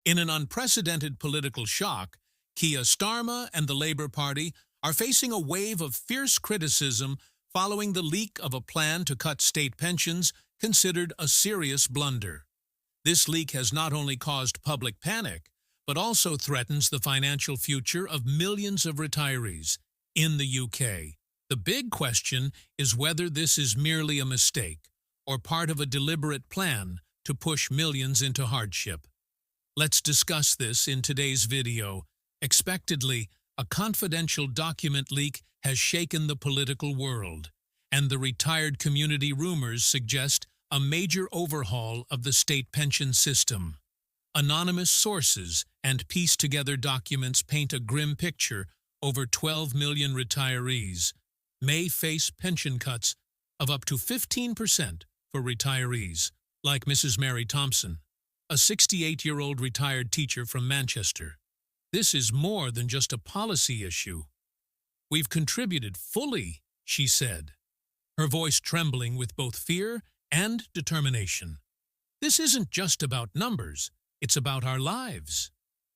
In an unprecedented political shock, Keir Starmer and the Labour Party are facing a wave of fierce criticism following the leak of a plan to cut state pensions considered a serious blunder. This leak has not only caused public panic, but also threatens the financial future of millions of retirees in the UK. The big question is whether this is merely a mistake or part of a deliberate plan to push millions into hardship. Let's discuss this in today's video. Expectedly, a confidential document leak has shaken the political world, and the retired community rumors suggest a major overhaul of the state pension system. Anonymous sources and pieced-together documents paint a grim picture. Over 12 million retirees may face pension cuts of up to 15% for retirees, like Mrs. Mary Thompson, a 68-year-old retired teacher from Manchester. This is more than just a policy issue. "We've contributed fully," she said, her voice trembling with both fear and determination. "This isn't just about numbers, it's about our lives."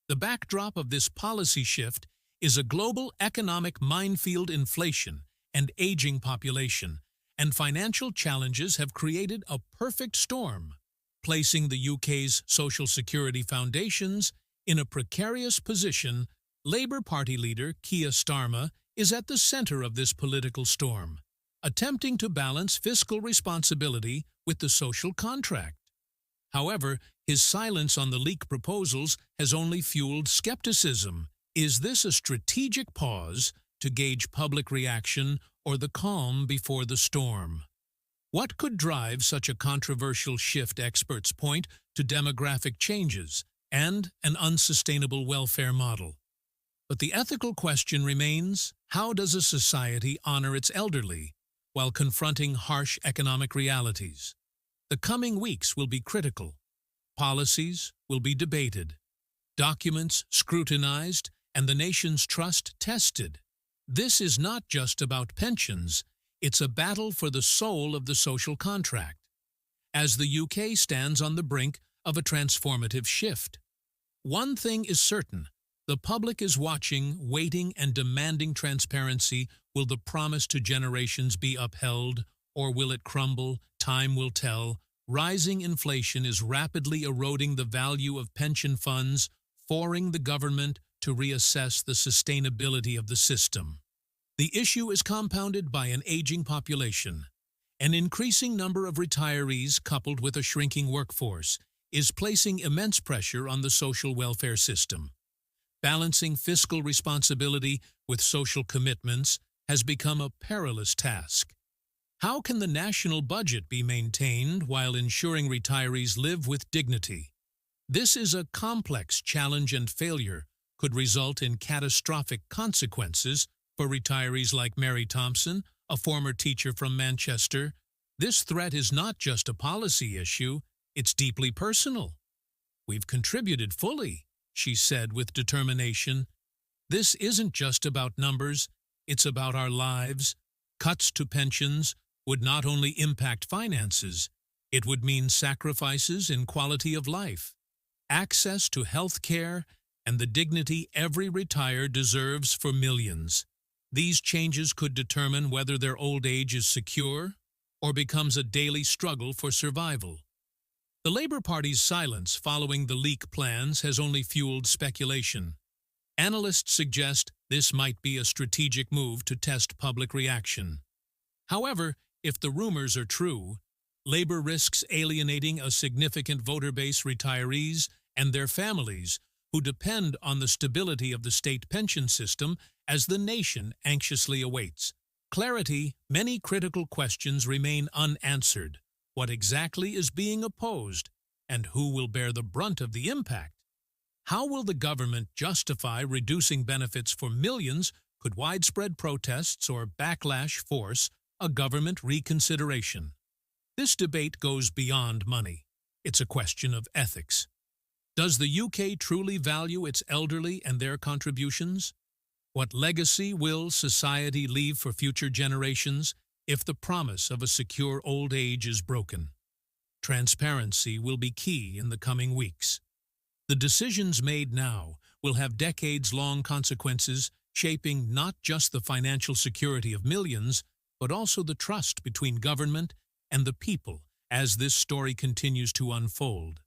The backdrop of this policy shift is a global economic minefield. Inflation and aging population and financial challenges have created a perfect storm, placing the UK's social security foundations in a precarious position. Labour Party leader Keir Starmer is at the centre of this political storm, attempting to balance fiscal responsibility with the social contract. However, his silence on the leak proposals has only fueled skepticism. Is this a strategic pause to gauge public reaction or the calm before the storm? What could drive such a controversial shift? Experts point to demographic changes and an unsustainable welfare model. But the ethical question remains: how does a society honor its elderly while confronting harsh economic realities? The coming weeks will be critical. Policies will be debated, documents scrutinized, and the nation's trust tested. This is not just about pensions, it's a battle for the soul of the social contract, as the UK stands on the brink of a transformative shift. One thing is certain: the public is watching, waiting, and demanding transparency. Will the promise to generations be upheld, or will it crumble? Time will tell. Rising inflation is rapidly eroding the value of pension funds, forcing the government to reassess the sustainability of the system. The issue is compounded by an aging population. An increasing number of retirees, coupled with a shrinking workforce, is placing immense pressure on the social welfare system. Balancing fiscal responsibility with social commitments has become a perilous task. How can the national budget be maintained while ensuring retirees live with dignity? This is a complex challenge, and failure could result in catastrophic consequences for retirees like Mary Thompson, a former teacher from Manchester. This threat is not just a policy issue, it's deeply personal. "We've contributed fully," she said with determination. "This isn't just about numbers, it's about our lives." Cuts to pensions would not only impact finances, it would mean sacrifices in quality of life, access to health care, and the dignity every retired deserves for millions. These changes could determine whether their old age is secure or becomes a daily struggle for survival. The Labour Party's silence following the leak plans has only fueled speculation. Analysts suggest this might be a strategic move to test public reaction. However, if the rumors are true, Labour risks alienating a significant voter base: retirees and their families, who depend on the stability of the state pension system as the nation anxiously awaits clarity. Many critical questions remain unanswered. What exactly is being opposed, and who will bear the brunt of the impact? How will the government justify reducing benefits for millions? Could widespread protests or backlash force a government reconsideration? This debate goes beyond money. It's a question of ethics. Does the UK truly value its elderly and their contributions? What legacy will society leave for future generations if the promise of a secure old age is broken? Transparency will be key in the coming weeks. The decisions made now will have decades-long consequences, shaping not just the financial security of millions, but also the trust between government and the people as this story continues to unfold.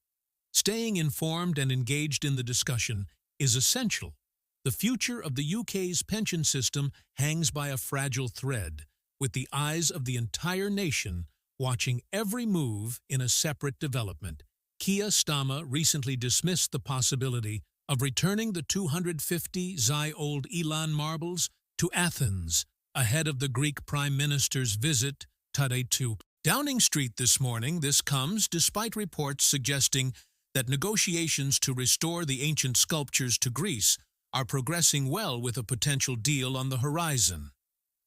Staying informed and engaged in the discussion is essential. The future of the UK's pension system hangs by a fragile thread, with the eyes of the entire nation watching every move in a separate development. Keir Starmer recently dismissed the possibility of returning the 250-year-old Elan marbles to Athens ahead of the Greek Prime Minister's visit to Downing Street this morning. This comes despite reports suggesting that negotiations to restore the ancient sculptures to Greece are progressing well, with a potential deal on the horizon.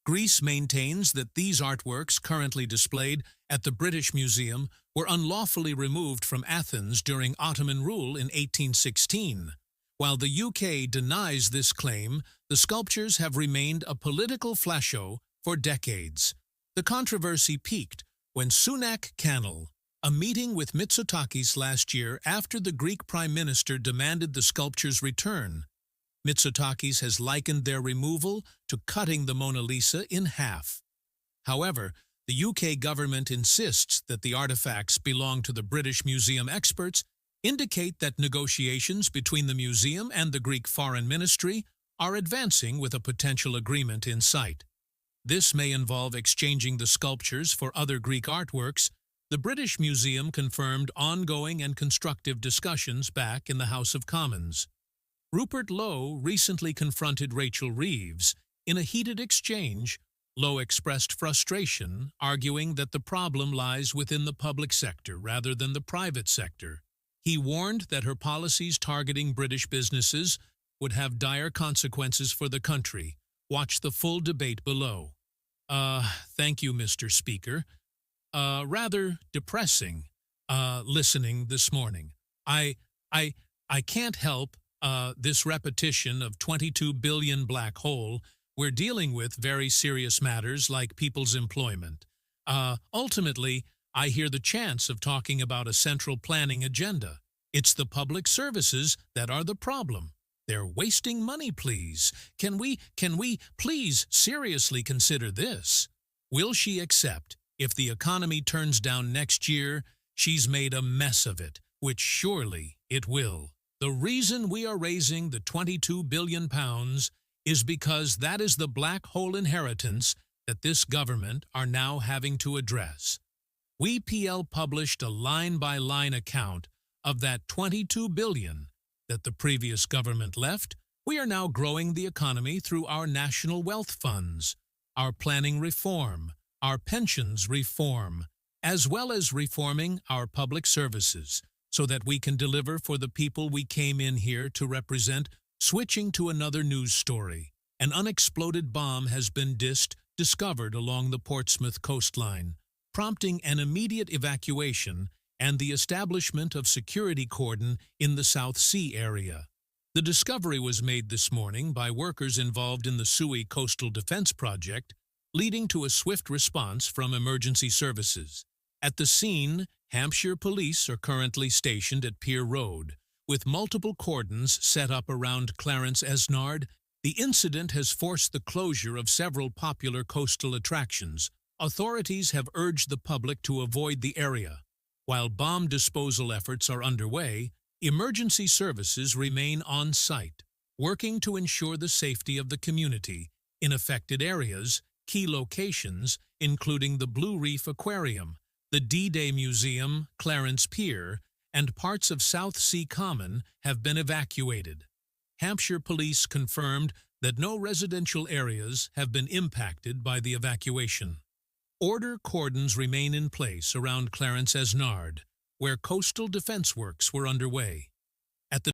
Greece maintains that these artworks currently displayed at the British Museum were unlawfully removed from Athens during Ottoman rule in 1816. While the UK denies this claim, the sculptures have remained a political flash show for decades. The controversy peaked when Sunak Canal, a meeting with Mitsotakis last year after the Greek Prime Minister demanded the sculptures return. Mitsotakis has likened their removal to cutting the Mona Lisa in half. However, the UK government insists that the artifacts belong to the British Museum. Experts indicate that negotiations between the museum and the Greek Foreign Ministry are advancing, with a potential agreement in sight. This may involve exchanging the sculptures for other Greek artworks. The British Museum confirmed ongoing and constructive discussions back in the House of Commons. Rupert Lowe recently confronted Rachel Reeves. In a heated exchange, Lowe expressed frustration, arguing that the problem lies within the public sector rather than the private sector. He warned that her policies targeting British businesses would have dire consequences for the country. Watch the full debate below. Thank you, Mr. Speaker. Rather depressing, listening this morning. I can't help this repetition of 22 billion black hole. We're dealing with very serious matters like people's employment. Ultimately, I hear the chants of talking about a central planning agenda. It's the public services that are the problem. They're wasting money, please. Can we please seriously consider this? Will she accept if the economy turns down next year? She's made a mess of it, which surely it will. The reason we are raising the £22 billion is because that is the black hole inheritance that this government are now having to address. WePL published a line-by-line account of that $22 billion that the previous government left. We are now growing the economy through our national wealth funds, our planning reform, our pensions reform, as well as reforming our public services so that we can deliver for the people we came in here to represent. Switching to another news story, an unexploded bomb has been discovered along the Portsmouth coastline, prompting an immediate evacuation and the establishment of security cordon in the South Sea area. The discovery was made this morning by workers involved in the SUI Coastal Defense Project, leading to a swift response from emergency services. At the scene, Hampshire police are currently stationed at Pier Road, with multiple cordons set up around Clarence Esnard. The incident has forced the closure of several popular coastal attractions. Authorities have urged the public to avoid the area. While bomb disposal efforts are underway, emergency services remain on site, working to ensure the safety of the community in affected areas. Key locations, including the Blue Reef Aquarium, the D-Day Museum, Clarence Pier, and parts of South Sea Common, have been evacuated. Hampshire police confirmed that no residential areas have been impacted by the evacuation. Order cordons remain in place around Clarence Esnard, where coastal defense works were underway. At the